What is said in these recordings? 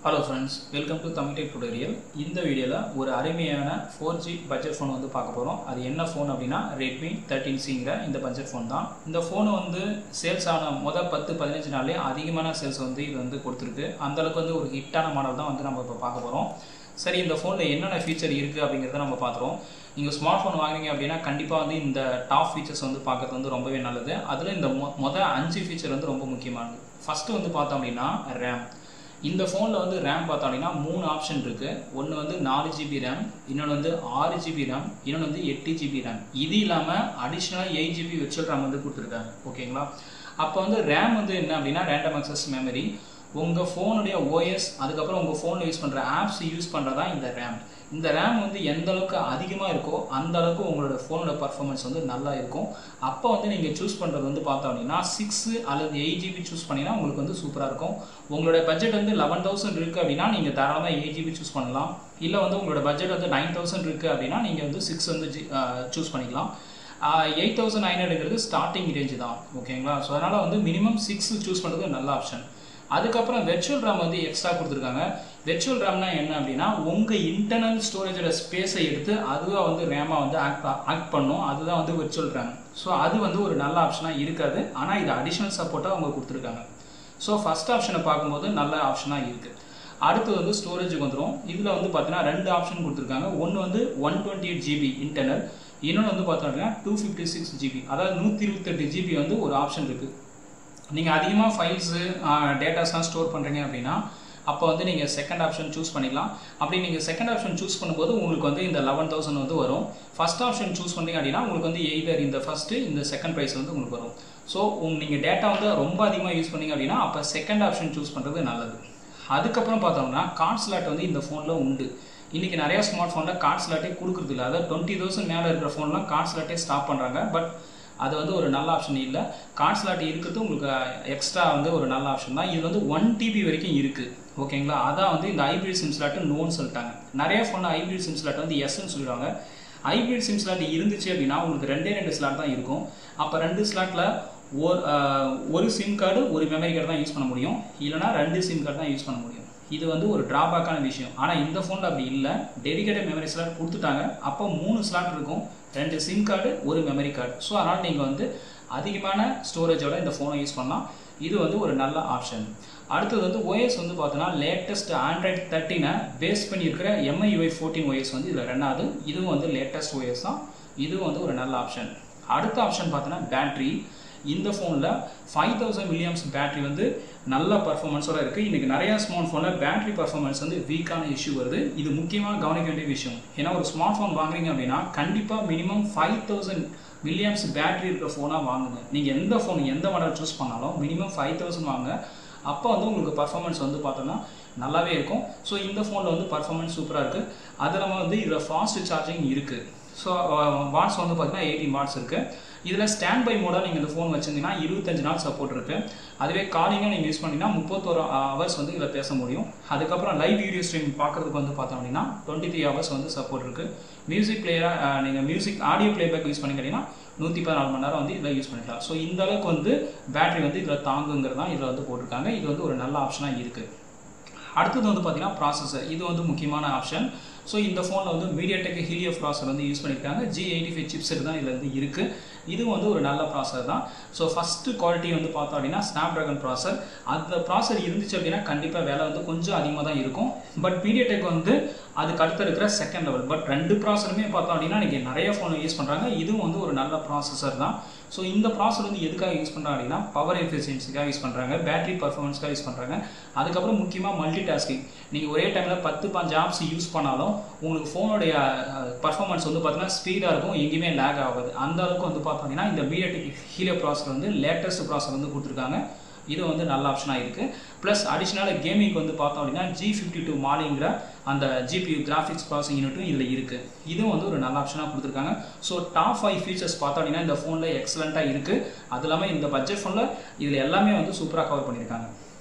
Hello friends, welcome to Tamil Tech Tutorial. In the video ஒரு அருமையான 4G budget phone வந்து பார்க்க போறோம். அது என்ன ஃபோன் அப்படினா Redmi 13Cங்கற இந்த பட்ஜெட் ஃபோன் தான். இந்த ஃபோன் வந்து சேல்ஸ் ஆன முதல் 10-15 நாள்லயே அதிகமான சேல்ஸ் வந்து இது வந்து கொடுத்திருக்கு. அந்த அளவுக்கு வந்து ஒரு ஹிட்டான மாடல் தான் வந்து நம்ம இப்ப பார்க்க போறோம். சரி இந்த ஃபோன்ல என்னென்ன ஃபீச்சர் இருக்கு அப்படிங்கறத நம்ம பாத்துறோம். நீங்க ஸ்மார்ட் ஃபோன் வாங்குறீங்க அப்படினா கண்டிப்பா வந்து இந்த டாப் ஃபீச்சர்ஸ் வந்து பார்க்கிறது வந்து ரொம்பவே நல்லது. அதுல இந்த முதல் 5 ஃபீச்சர் வந்து ரொம்ப முக்கியமானது. ஃபர்ஸ்ட் வந்து பார்த்தோம் அப்படினா RAM. இந்த ஃபோனில் வந்து ரேம் பார்த்தோம்னா 3 ஆப்ஷன் இருக்குது. ஒன்று வந்து 4GB ரேம், இன்னொன்று வந்து 6GB ரேம், இன்னொன்று வந்து 8GB ரேம். இது இல்லாமல் அடிஷ்னலாக 8GB விர்ச்சுவல் ரேம் வந்து கொடுத்துருக்காங்க. ஓகேங்களா? அப்போ வந்து ரேம் வந்து என்ன அப்படின்னா ரேண்டம் ஆக்சஸ் மெமரி. உங்கள் ஃபோனுடைய ஓஎஸ் அதுக்கப்புறம் உங்கள் ஃபோனில் யூஸ் பண்ணுற ஆப்ஸ் யூஸ் பண்ணுறதா இந்த ரேம். இந்த ரேம் வந்து எந்த அளவுக்கு அதிகமாக இருக்கோ அந்த அளவுக்கு உங்களோட ஃபோனோட பர்ஃபார்மன்ஸ் வந்து நல்லா இருக்கும். அப்போ வந்து நீங்கள் சூஸ் பண்ணுறது வந்து பார்த்தோம் அப்படின்னா 6 அல்லது 8GB சூஸ் பண்ணிங்கன்னா உங்களுக்கு வந்து சூப்பராக இருக்கும். உங்களோட பட்ஜெட் வந்து 11,000 இருக்குது அப்படின்னா நீங்கள் தாராளமாக 8GB சூஸ் பண்ணலாம். இல்லை வந்து உங்களோட பட்ஜெட் வந்து 9,000 இருக்குது அப்படின்னா நீங்கள் வந்து 6 வந்து சூஸ் பண்ணிக்கலாம். 8,900ங்கிறது ஸ்டார்டிங் ரேஞ்சு தான். ஓகேங்களா? ஸோ அதனால் வந்து மினிமம் 6 சூஸ் பண்ணுறது நல்ல ஆப்ஷன். அதுக்கப்புறம் வெர்ச்சுவல் ரேம் வந்து எக்ஸ்ட்ரா கொடுத்துருக்காங்க. வெர்ச்சுவல் ரேம்னா என்ன அப்படின்னா உங்கள் இன்டர்னல் ஸ்டோரேஜோட ஸ்பேஸை எடுத்து அதுவாக வந்து ரேமாக வந்து ஆக்ட் பண்ணும். அதுதான் வந்து வெர்ச்சுவல் ரேம். ஸோ அது வந்து ஒரு நல்ல ஆப்ஷனாக இருக்காது. ஆனால் இது அடிஷ்னல் சப்போர்ட்டாக அவங்க கொடுத்துருக்காங்க. ஸோ ஃபஸ்ட் ஆப்ஷனை பார்க்கும்போது நல்ல ஆப்ஷனாக இருக்குது. அடுத்து வந்து ஸ்டோரேஜுக்கு வந்துடும். இதில் வந்து பார்த்தீங்கன்னா 2 ஆப்ஷன் கொடுத்துருக்காங்க. ஒன்று வந்து 128GB இன்டர்னல், இன்னொன்று வந்து பார்த்தோம் அப்படின்னா 256GB, அதாவது 128GB வந்து ஒரு ஆப்ஷன் இருக்குது. நீங்கள் அதிகமாக ஃபைல்ஸு டேட்டாஸ்லாம் ஸ்டோர் பண்ணுறீங்க அப்படின்னா அப்போ வந்து நீங்கள் செகண்ட் ஆப்ஷன் சூஸ் பண்ணிக்கலாம். அப்படி நீங்கள் செகண்ட் ஆப்ஷன் சூஸ் பண்ணும்போது உங்களுக்கு வந்து இந்த 11,000 வந்து வரும். ஃபஸ்ட் ஆப்ஷன் சூஸ் பண்ணுறீங்க அப்படின்னா உங்களுக்கு வந்து எய்தர் இந்த ஃபஸ்ட்டு இந்த செகண்ட் ப்ரைஸ் வந்து உங்களுக்கு வரும். ஸோ நீங்கள் டேட்டா வந்து ரொம்ப அதிகமாக யூஸ் பண்ணீங்க அப்படின்னா அப்போ செகண்ட் ஆப்ஷன் சூஸ் பண்ணுறது நல்லது. அதுக்கப்புறம் பார்த்தோம்னா கார்ட் ஸ்லாட் வந்து இந்த ஃபோனில் உண்டு. இன்றைக்கி நிறையா ஸ்மார்ட் ஃபோனில் கார்ட் ஸ்லாட்டே கொடுக்குறது இல்லை. அதாவது 20,000 மேலே இருக்கிற ஃபோன்லாம் கார்ட் ஸ்லாட்டே ஸ்டாப் பண்ணுறாங்க. பட் அது வந்து ஒரு நல்ல ஆப்ஷன் இல்லை. கார்ட் ஸ்லாட் இருக்கிறது உங்களுக்கு எக்ஸ்ட்ரா வந்து ஒரு நல்ல ஆப்ஷன் தான். இது வந்து 1TB வரைக்கும் இருக்குது. ஓகேங்களா? அதான் வந்து இந்த ஹைப்ரிட் சிம் ஸ்லாட்டு நோன்னு சொல்லிட்டாங்க. நிறைய ஃபோனில் ஹைப்ரிட் சிம் ஸ்லாட் வந்து எஸ்ன்னு சொல்லிடுவாங்க. ஹைப்ரிட் சிம் ஸ்லாட் இருந்துச்சு அப்படின்னா உங்களுக்கு 2 ஸ்லாட் தான் இருக்கும். அப்போ 2 ஸ்லாட்டில் ஒரு சிம் கார்டு ஒரு மெமரி கார்டு தான் யூஸ் பண்ண முடியும். இல்லைனா 2 சிம் கார்டு தான் யூஸ் பண்ண முடியும். இது வந்து ஒரு டிராபேக்கான விஷயம். ஆனால் இந்த ஃபோனில் அப்படி இல்லை. டெடிகேட்டட் மெமரி ஸ்லாட் கொடுத்துட்டாங்க. அப்போ 3 ஸ்லாட் இருக்கும், 2 சிம் கார்டு ஒரு மெமரி கார்டு. ஸோ அதனால் நீங்கள் வந்து அதிகமான ஸ்டோரேஜோட இந்த ஃபோனை யூஸ் பண்ணலாம். இது வந்து ஒரு நல்ல ஆப்ஷன். அடுத்தது வந்து OS வந்து பார்த்தோன்னா லேட்டஸ்ட் Android 13 பேஸ் பண்ணியிருக்கிற MIUI 14 OS வந்து இதில் ரெண்டாவது. இதுவும் வந்து லேட்டஸ்ட் OS தான். இதுவும் வந்து ஒரு நல்ல ஆப்ஷன். அடுத்த ஆப்ஷன் பார்த்தோன்னா பேட்ரி. இந்த ஃபோனில் 5000 mAh பேட்ரி வந்து நல்ல பர்ஃபார்மன்ஸோட இருக்குது. இன்றைக்கி நிறையா ஸ்மார்ட் ஃபோனில் பேட்ரி பர்ஃபார்மன்ஸ் வந்து வீக்கான இஷ்யூ வருது. இது முக்கியமாக கவனிக்க வேண்டிய விஷயம். ஏன்னா ஒரு ஸ்மார்ட் ஃபோன் வாங்குறீங்க அப்படின்னா கண்டிப்பாக மினிமம் 5000 mAh பேட்ரி இருக்கிற ஃபோனாக வாங்குங்க. நீங்கள் எந்த ஃபோன் எந்த மாடல் சூஸ் பண்ணாலும் மினிமம் 5000 வாங்க. அப்போ வந்து உங்களுக்கு பர்ஃபார்மன்ஸ் வந்து பார்த்தோன்னா நல்லாவே இருக்கும். ஸோ இந்த ஃபோனில் வந்து பர்ஃபார்மன்ஸ் சூப்பராக இருக்குது. அது இல்லாமல் வந்து இதில் ஃபாஸ்ட் சார்ஜிங் இருக்குது. ஸோ வாட்ஸ் வந்து பார்த்தீங்கன்னா 18 வாட்ஸ் இருக்குது. இதில் ஸ்டாண்ட் பை மோடாக நீங்கள் இந்த ஃபோன் வச்சிருந்தீங்கன்னா 25 நாள் சப்போர்ட் இருக்குது. அதுவே காலிங்காக நீங்கள் யூஸ் பண்ணிங்கன்னா 31 ஹவர்ஸ் வந்து இதில் பேச முடியும். அதுக்கப்புறம் லைவ் வீடியோ ஸ்ட்ரீம் பார்க்குறதுக்கு வந்து பார்த்தோம் அப்படின்னா 23 ஹவர்ஸ் வந்து சப்போர்ட் இருக்குது. மியூசிக் பிளேயராக நீங்கள் மியூசிக் ஆடியோ பிளேபேக் யூஸ் பண்ணிக்கிட்டீங்கன்னா 114 மணி நேரம் வந்து இதில் யூஸ் பண்ணிக்கலாம். ஸோ இந்த அளவுக்கு வந்து பேட்டரி வந்து இதில் தாங்குங்கிறது தான் இதில் வந்து போட்டிருக்காங்க. இது வந்து ஒரு நல்ல ஆப்ஷனாக இருக்குது. அடுத்தது வந்து பார்த்தீங்கன்னா ப்ராசஸர். இது வந்து முக்கியமான ஆப்ஷன். ஸோ இந்த ஃபோனில் வந்து மீடியாடெக் ஹீலியோ ப்ராசஸர் வந்து யூஸ் பண்ணியிருக்காங்க. G85 சிப்செட் தான் இதில் வந்து இருக்குது. இது வந்து ஒரு நல்ல ப்ராசஸர் தான். ஸோ ஃபஸ்ட்டு குவாலிட்டி வந்து பார்த்தோம் அப்படின்னா ஸ்னாப்ட்ராகன் ப்ராசஸர். அந்த ப்ராசஸர் இருந்துச்சு அப்படின்னா கண்டிப்பாக வேலை வந்து கொஞ்சம் அதிகமாக தான் இருக்கும். பட் மீடியாடெக் வந்து அதுக்கு அடுத்து இருக்கிற செகண்ட் லெவல். பட் 2 ப்ராசஸருமே பார்த்தோம் அப்படின்னா இன்றைக்கி நிறைய ஃபோன் யூஸ் பண்ணுறாங்க. இதுவும் வந்து ஒரு நல்ல ப்ராசஸர் தான். ஸோ இந்த ப்ராசஸர் வந்து எதுக்காக யூஸ் பண்ணுறாங்க அப்படின்னா பவர் எஃபிஷியன்சிக்காக யூஸ் பண்ணுறாங்க, பேட்டரி பர்ஃபார்மன்ஸ்க்காக யூஸ் பண்ணுறாங்க. அதுக்கப்புறம் முக்கியமாக மல்டி டாஸ்கிங். நீங்கள் ஒரே டைமில் 10-15 ஆப்ஸ் யூஸ் பண்ணாலும் உங்களுக்கு ஃபோனுடைய பர்ஃபார்மன்ஸ் வந்து பார்த்தீங்கன்னா ஸ்பீடாக இருக்கும், எங்கேயுமே லேக் ஆகாது. அந்த அளவுக்கு வந்து பார்த்தோம் அப்படின்னா இந்த மீடியாடெக் ஹீலியோ ப்ராசஸர் வந்து லேட்டஸ்ட் ப்ராசஸர் வந்து கொடுத்துருக்காங்க. இது வந்து நல்ல ஆப்ஷனாக இருக்குது. ப்ளஸ் அடிஷ்னலாக கேமிங் வந்து பார்த்தோம் அப்படின்னா G52 மாலிங்கிற அந்த GPU கிராஃபிக்ஸ் ப்ராசஸிங் யூனிட்டும் இதில் இருக்குது. இதுவும் வந்து ஒரு நல்ல ஆப்ஷனாக கொடுத்துருக்காங்க. ஸோ டாப் 5 ஃபீச்சர்ஸ் பார்த்தோம் அப்படின்னா இந்த ஃபோனில் எக்ஸலண்ட்டாக இருக்குது. அது இல்லாமல் இந்த பட்ஜெட் ஃபோனில் இதில் எல்லாமே வந்து சூப்பராக கவர் பண்ணியிருக்காங்க.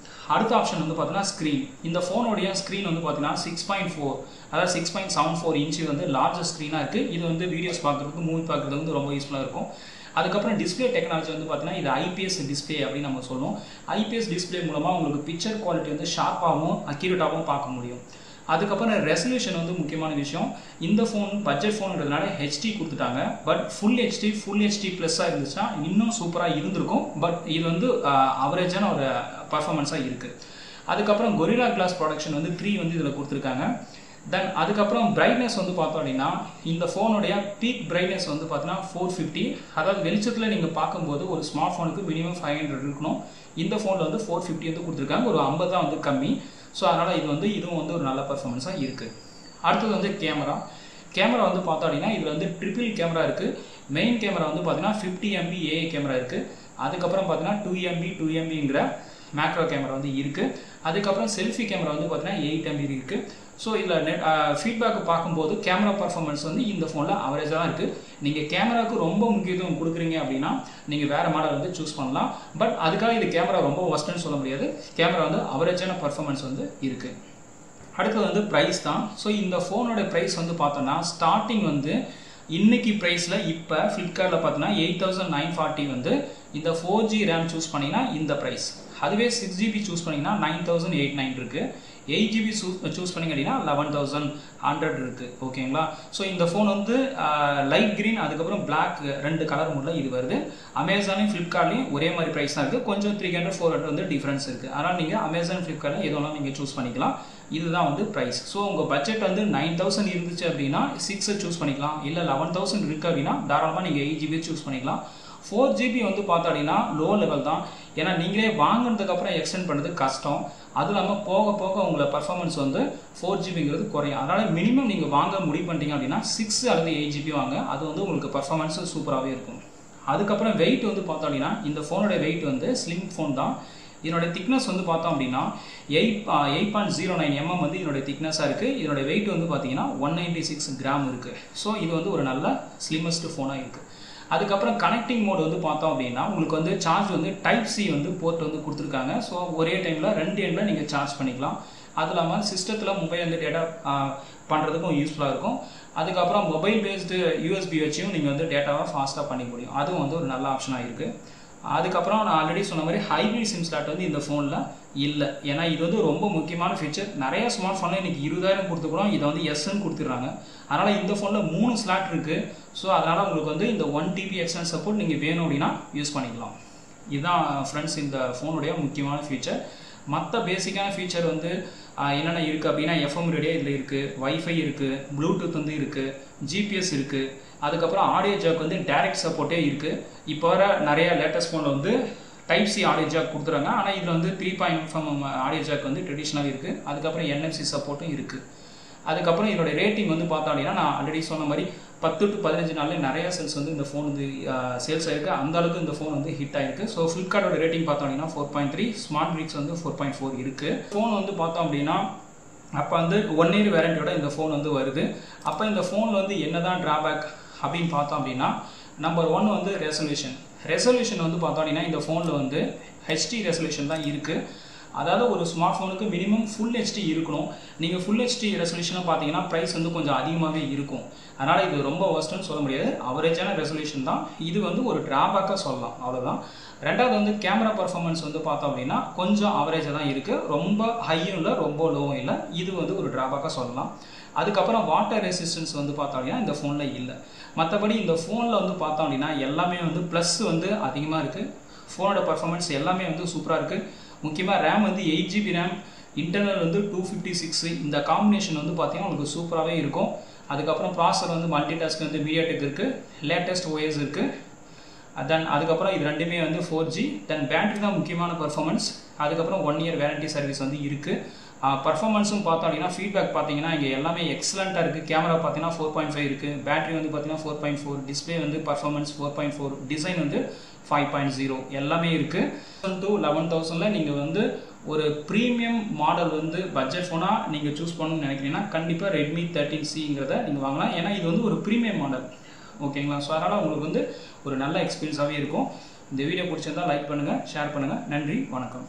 அடுத்த ஆப்ஷன் வந்து பார்த்தீங்கன்னா ஸ்க்ரீன். இந்த ஃபோனுடைய ஸ்க்ரீன் வந்து பார்த்தீங்கன்னா 6.4 அதாவது 6.74 இன்ச்சு வந்து லார்ஜஸ்ட் ஸ்க்ரீனாக இருக்குது. இது வந்து வீடியோஸ் பார்க்குறதுக்கு மூவி பார்க்குறதுக்கு வந்து ரொம்ப யூஸ்ஃபுல்லாக இருக்கும். அதுக்கப்புறம் டிஸ்பிளே டெக்னாலஜி வந்து பார்த்தீங்கன்னா இது ஐபிஎஸ் டிஸ்பிளே அப்படின்னு நம்ம சொல்லுவோம். ஐபிஎஸ் டிஸ்பிளே மூலமாக உங்களுக்கு பிக்சர் குவாலிட்டி வந்து ஷார்ப்பாகவும் அக்யூரேட்டாகவும் பார்க்க முடியும். அதுக்கப்புறம் ரெசல்யூஷன் வந்து முக்கியமான விஷயம். இந்த ஃபோன் பட்ஜெட் ஃபோனுன்றதுனால ஹெச்டி கொடுத்துட்டாங்க. பட் ஃபுல் ஹெச்டி ப்ளஸ்ஸாக இருந்துச்சுன்னா இன்னும் சூப்பராக இருந்திருக்கும். பட் இது வந்து அவரேஜான ஒரு பர்ஃபார்மன்ஸாக இருக்குது. அதுக்கப்புறம் கொரில்லா கிளாஸ் ப்ரொடக்ஷன் வந்து 3 வந்து இதில் கொடுத்துருக்காங்க. தென் அதுக்கப்புறம் பிரைட்னஸ் வந்து பார்த்தோம் அப்படின்னா இந்த ஃபோனுடைய பீக் பிரைட்னஸ் வந்து பார்த்தீங்கன்னா 450. அதாவது வெளிச்சத்தில் நீங்கள் பார்க்கும்போது ஒரு ஸ்மார்ட் ஃபோனுக்கு மினிமம் 500 இருக்கணும். இந்த ஃபோனில் வந்து 450 வந்து கொடுத்துருக்காங்க. ஒரு 50 தான் வந்து கம்மி. ஸோ அதனால் இதுவும் வந்து ஒரு நல்ல பர்ஃபார்மன்ஸாக இருக்குது. அடுத்தது வந்து கேமரா வந்து பார்த்தோம் அப்படின்னா இதில் வந்து ட்ரிபிள் கேமரா இருக்குது. மெயின் கேமரா வந்து பார்த்தீங்கன்னா 50 MB ஏஏ கேமரா இருக்குது. அதுக்கப்புறம் பார்த்தீங்கன்னா 2 MBங்கிற மேக்ரோ கேமரா வந்து இருக்குது. அதுக்கப்புறம் செல்ஃபி கேமரா வந்து பார்த்தீங்கன்னா 8 MB இருக்குது. ஸோ இதில் ஃபீட்பேக் பார்க்கும்போது கேமரா பர்ஃபார்மன்ஸ் வந்து இந்த ஃபோனில் அவரேஜாக தான் இருக்குது. நீங்கள் கேமராவுக்கு ரொம்ப முக்கியத்துவம் கொடுக்குறீங்க அப்படின்னா நீங்கள் வேறு மாடல் வந்து சூஸ் பண்ணலாம். பட் அதுக்காக இது கேமரா ரொம்ப ஒஸ்ட்டுன்னு சொல்ல முடியாது. கேமரா வந்து அவரேஜான பர்ஃபார்மன்ஸ் வந்து இருக்குது. அடுத்தது வந்து ப்ரைஸ் தான். ஸோ இந்த ஃபோனோட ப்ரைஸ் வந்து பார்த்தோன்னா ஸ்டார்டிங் வந்து இன்னைக்கு ப்ரைஸில் இப்போ ஃப்ளிப்கார்ட்டில் பார்த்தீங்கன்னா 8940 வந்து இந்த 4G RAM சூஸ் பண்ணிங்கன்னா இந்த ப்ரைஸ். அதுவே 6GB சூஸ் பண்ணிங்கன்னா 9809 இருக்குது. 8GB சூஸ் பண்ணிங்க அப்படின்னா 11100 இருக்குது. ஓகேங்களா? ஸோ இந்த ஃபோன் வந்து லைட் க்ரீன் அதுக்கப்புறம் பிளாக் 2 கலர் மூடில் இது வருது. அமேசானையும் ஃப்ளிப்கார்ட்லையும் ஒரே மாதிரி ப்ரைஸ் தான் இருக்குது. கொஞ்சம் 300-400 வந்து டிஃப்ரென்ஸ் இருக்குது. அதனால் நீங்கள் அமேசான் ஃப்ளிப்கார்ட்டில் எதுவும் நீங்கள் சூஸ் பண்ணிக்கலாம். இதுதான் வந்து ப்ரைஸ். ஸோ உங்கள் பட்ஜெட் வந்து 9000 இருந்துச்சு அப்படின்னா 6 சூஸ் பண்ணிக்கலாம். இல்லை 11000 இருக்குது அப்படின்னா தாராளமாக நீங்கள் 8GB சூஸ் பண்ணிக்கலாம். 4GB வந்து பார்த்தோம் அப்படின்னா லோ லெவல் தான். ஏன்னா நீங்களே வாங்கினதுக்கப்புறம் எக்ஸ்டெண்ட் பண்ணுறது கஷ்டம். அதுவும் இல்லாமல் போக போக உங்களை பர்ஃபார்மன்ஸ் வந்து 4GBங்கிறது குறையும். அதனால் மினிமம் நீங்கள் வாங்க முடிவு பண்ணிட்டீங்க அப்படின்னா 6 அல்லது 8GB வாங்க. அது வந்து உங்களுக்கு பர்ஃபார்மன்ஸ் சூப்பராகவே இருக்கும். அதுக்கப்புறம் வெயிட் வந்து பார்த்தோம் அப்படின்னா இந்த ஃபோனோட வெயிட் வந்து ஸ்லிம் ஃபோன் தான். இதனோட திக்னஸ் வந்து பார்த்தோம் அப்படின்னா 8.09 mm வந்து இதனுடைய திக்னஸாக இருக்குது. இதனுடைய வெயிட் வந்து பார்த்தீங்கன்னா 196 கிராம் இருக்குது. ஸோ இது வந்து ஒரு நல்ல ஸ்லிம்மஸ்ட் ஃபோனாக இருக்குது. அதுக்கப்புறம் கனெக்டிங் மோட் வந்து பார்த்தோம் அப்படின்னா உங்களுக்கு வந்து சார்ஜ் வந்து டைப் சி வந்து போர்ட் வந்து கொடுத்துருக்காங்க. ஸோ ஒரே டைமில் 2 எண்ணில் நீங்கள் சார்ஜ் பண்ணிக்கலாம். அது இல்லாமல் சிஸ்டத்தில் மொபைல் வந்து டேட்டா பண்ணுறதுக்கும் யூஸ்ஃபுல்லாக இருக்கும். அதுக்கப்புறம் மொபைல் பேஸ்டு USB வச்சும் நீங்கள் வந்து டேட்டாவை ஃபாஸ்ட்டாக பண்ணிக்க முடியும். அதுவும் வந்து ஒரு நல்ல ஆப்ஷனாக இருக்குது. அதுக்கப்புறம் நான் ஆல்ரெடி சொன்ன மாதிரி ஹைப்ரிட் சிம் ஸ்லாட் வந்து இந்த ஃபோனில் இல்லை. ஏன்னா இது வந்து ரொம்ப முக்கியமான ஃபீச்சர். நிறைய ஸ்மார்ட் ஃபோனில் இன்றைக்கி 20000 கொடுத்துக்கிறோம். இதை வந்து எஸ்ன்னு கொடுத்துட்றாங்க. அதனால் இந்த ஃபோனில் 3 ஸ்லாட் இருக்குது. ஸோ அதனால் உங்களுக்கு வந்து இந்த 1TB எக்ஸ்டர்னல் சப்போர்ட் நீங்கள் வேணும் அப்படின்னா யூஸ் பண்ணிக்கலாம். இதுதான் ஃப்ரெண்ட்ஸ் இந்த ஃபோனுடைய முக்கியமான ஃபீச்சர். மற்ற பேசிக்கான ஃபீச்சர் வந்து என்னென்ன இருக்குது அப்படின்னா FM ரேடியோ இதில் இருக்குது, வைஃபை இருக்குது, ப்ளூடூத் வந்து இருக்குது, GPS இருக்குது. அதுக்கப்புறம் ஆடியோ ஜாக் வந்து டைரக்ட் சப்போர்ட்டே இருக்குது. இப்போ வர நிறைய லேட்டஸ்ட் ஃபோனில் வந்து டைப் சி ஆடியோ ஜாக் கொடுத்துறாங்க. ஆனால் இதில் வந்து 3.5mm ஆடியோ ஜாக் வந்து ட்ரெடிஷ்னலாக இருக்குது. அதுக்கப்புறம் NFC சப்போர்ட்டும் இருக்குது. அதுக்கப்புறம் இதோட ரேட்டிங் வந்து பார்த்தோம் அப்படின்னா நான் ஆல்ரெடி சொன்ன மாதிரி 10 to 15 நாளில் நிறைய செல்ஸ் வந்து இந்த ஃபோன் வந்து சேல்ஸ் ஆகிருக்கு. அந்த அளவுக்கு இந்த ஃபோன் வந்து ஹிட் ஆகிருக்கு. ஸோ ஃப்ளிப்கார்ட்டோட ரேட்டிங் பார்த்தோம் அப்படின்னா 4.3, ஸ்மார்ட் பிரிக்ஸ் வந்து 4.4 இருக்குது. ஃபோன் வந்து பார்த்தோம் அப்படின்னா அப்போ வந்து 1 year வேரண்டியோட இந்த ஃபோன் வந்து வருது. அப்போ இந்த ஃபோனில் வந்து என்ன தான் ட்ராபேக் அப்படின்னு பார்த்தோம் அப்படின்னா நம்பர் 1 வந்து ரெசல்யூஷன் வந்து பார்த்தோம் அப்படின்னா இந்த ஃபோனில் வந்து HD ரெசல்யூஷன் தான் இருக்குது. அதாவது ஒரு ஸ்மார்ட் ஃபோனுக்கு மினிமம் ஃபுல் HD இருக்கணும். நீங்கள் ஃபுல் HD ரெசல்யூஷனாக பார்த்தீங்கன்னா ப்ரைஸ் வந்து கொஞ்சம் அதிகமாகவே இருக்கும். அதனால் இது ரொம்ப ஒஸ்ட்டுன்னு சொல்ல முடியாது. அவரேஜான ரெசல்யூஷன் தான். இது வந்து ஒரு ட்ராபேக்காக சொல்லலாம். அவ்வளோதான். ரெண்டாவது வந்து கேமரா பர்ஃபார்மன்ஸ் வந்து பார்த்தோம் அப்படின்னா கொஞ்சம் அவரேஜாக தான் இருக்குது. ரொம்ப ஹையும் இல்லை, ரொம்ப லோவும் இல்லை. இது வந்து ஒரு ட்ராபேக்காக சொல்லலாம். அதுக்கப்புறம் வாட்டர் ரெசிஸ்டன்ஸ் வந்து பார்த்தோம் அப்படின்னா இந்த ஃபோனில் இல்லை. மற்றபடி இந்த ஃபோனில் வந்து பார்த்தோம் அப்படின்னா எல்லாமே வந்து ப்ளஸ் வந்து அதிகமாக இருக்குது. ஃபோனோட பர்ஃபார்மன்ஸ் எல்லாமே வந்து சூப்பராக இருக்குது. முக்கியமாக ரேம் வந்து 8GB ரேம், இன்டர்னல் வந்து 256. இந்த காம்பினேஷன் வந்து பார்த்தீங்கன்னா உங்களுக்கு சூப்பராகவே இருக்கும். அதுக்கப்புறம் ப்ராசர் வந்து மல்டிடாஸ்க் வந்து MediaTek இருக்குது, லேட்டஸ்ட் OS இருக்குது. தென் அதுக்கப்புறம் இது ரெண்டுமே வந்து 4G. தென் பேட்டரி தான் முக்கியமான பர்ஃபார்மன்ஸ். அதுக்கப்புறம் 1 year வேரண்டி சர்வீஸ் வந்து இருக்குது. பர்ஃபார்மன்ஸும் பார்த்தோம் அப்படின்னா ஃபீட்பேக் பார்த்தீங்கன்னா இங்கே எல்லாமே எக்ஸலண்ட்டாக இருக்குது. கேமரா பார்த்தீங்கன்னா 4.5 இருக்குது, பேட்டரி வந்து பார்த்தீங்கன்னா 4.4, டிஸ்பிளே வந்து பர்ஃபார்மன்ஸ் 4.4, டிசைன் வந்து 5.0 எல்லாமே இருக்குது. to 11,000 நீங்கள் வந்து ஒரு ப்ரீமியம் மாடல் வந்து பட்ஜெட் ஃபோனாக நீங்கள் சூஸ் பண்ணணும்னு நினைக்கிறீங்கன்னா கண்டிப்பாக Redmi 13Cங்கிறத நீங்கள் வாங்கலாம். ஏன்னா இது வந்து ஒரு ப்ரீமியம் மாடல். ஓகேங்களா? ஸோ அதனால் உங்களுக்கு வந்து ஒரு நல்ல எக்ஸ்பீரியன்ஸாகவே இருக்கும். இந்த வீடியோ பிடிச்சிருந்தால் லைக் பண்ணுங்கள், ஷேர் பண்ணுங்கள். நன்றி, வணக்கம்.